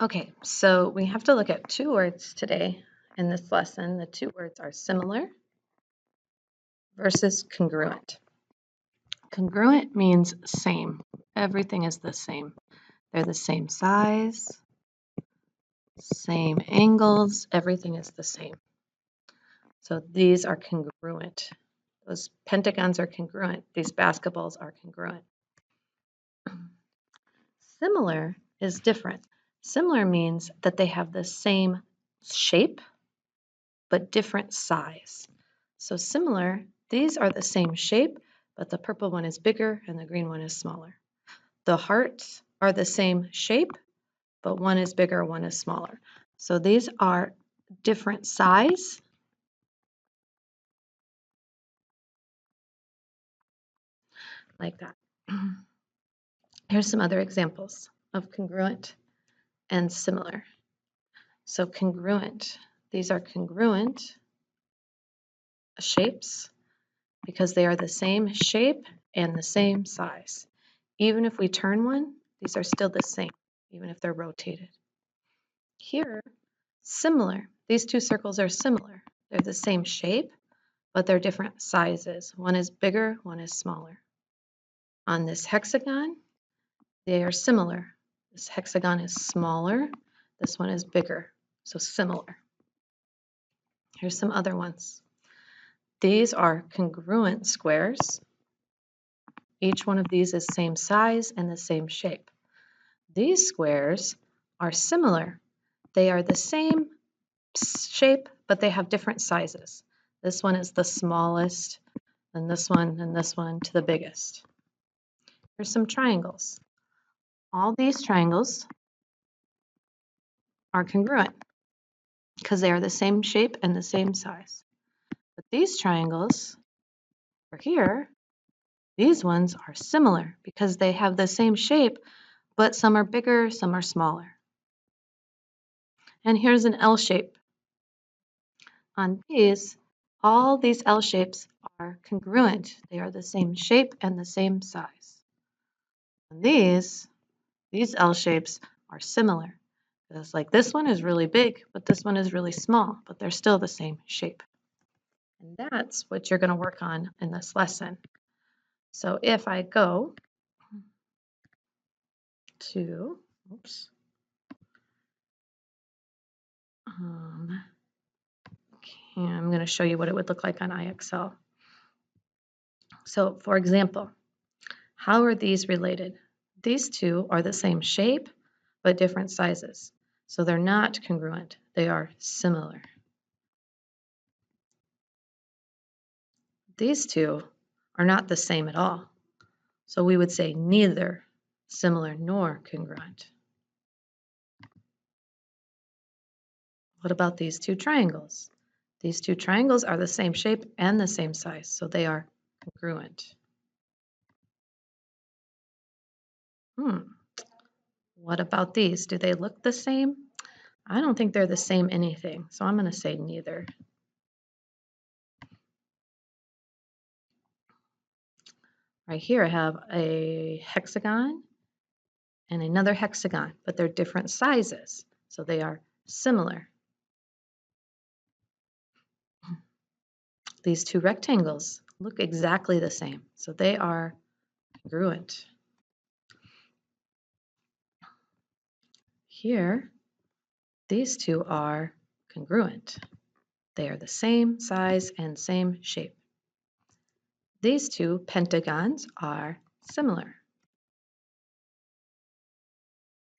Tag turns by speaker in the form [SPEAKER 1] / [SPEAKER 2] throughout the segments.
[SPEAKER 1] Okay, so we have to look at two words today in this lesson. The two words are similar versus congruent. Congruent means same. Everything is the same. They're the same size, same angles, everything is the same. So these are congruent. Those pentagons are congruent. These basketballs are congruent. Similar is different. Similar means that they have the same shape but different size. So similar, these are the same shape, but the purple one is bigger and the green one is smaller. The hearts are the same shape, but one is bigger, one is smaller. So these are different size, like that. Here's some other examples of congruent and similar. So congruent, these are congruent shapes because they are the same shape and the same size. Even if we turn one, these are still the same, even if they're rotated. Here, similar. These two circles are similar. They're the same shape, but they're different sizes. One is bigger, one is smaller. On this hexagon, they are similar. This hexagon is smaller, this one is bigger, so similar. Here's some other ones. These are congruent squares. Each one of these is same size and the same shape. These squares are similar. They are the same shape, but they have different sizes. This one is the smallest, and this one to the biggest. Here's some triangles. All these triangles are congruent because they are the same shape and the same size. But these triangles over here, these ones are similar because they have the same shape, but some are bigger, some are smaller. And here's an L shape. On these, all these L shapes are congruent. They are the same shape and the same size. And these L shapes are similar. It's like this one is really big, but this one is really small, but they're still the same shape. And that's what you're going to work on in this lesson. So if I go to, oops, okay, I'm going to show you what it would look like on IXL. So for example, how are these related? These two are the same shape, but different sizes. So they're not congruent, they are similar. These two are not the same at all. So we would say neither similar nor congruent. What about these two triangles? These two triangles are the same shape and the same size, so they are congruent. What about these? Do they look the same? I don't think they're the same anything, so I'm going to say neither. Right here I have a hexagon and another hexagon, but they're different sizes, so they are similar. These two rectangles look exactly the same, so they are congruent. Here, these two are congruent. They are the same size and same shape. These two pentagons are similar.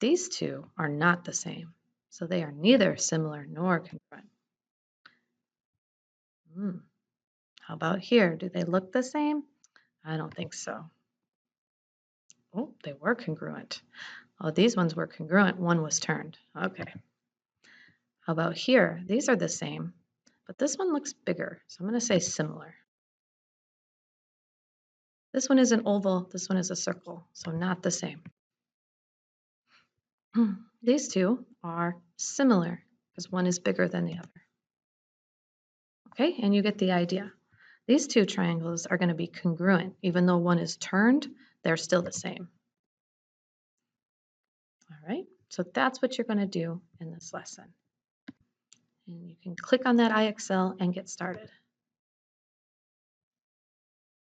[SPEAKER 1] These two are not the same, so they are neither similar nor congruent. How about here? Do they look the same? I don't think so. Oh, they were congruent. Oh, these ones were congruent. One was turned. Okay. How about here? These are the same, but this one looks bigger, so I'm going to say similar. This one is an oval, this one is a circle, so not the same. These two are similar because one is bigger than the other. Okay, and you get the idea. These two triangles are going to be congruent. Even though one is turned, they're still the same. All right, So that's what you're going to do in this lesson. And you can click on that IXL and get started.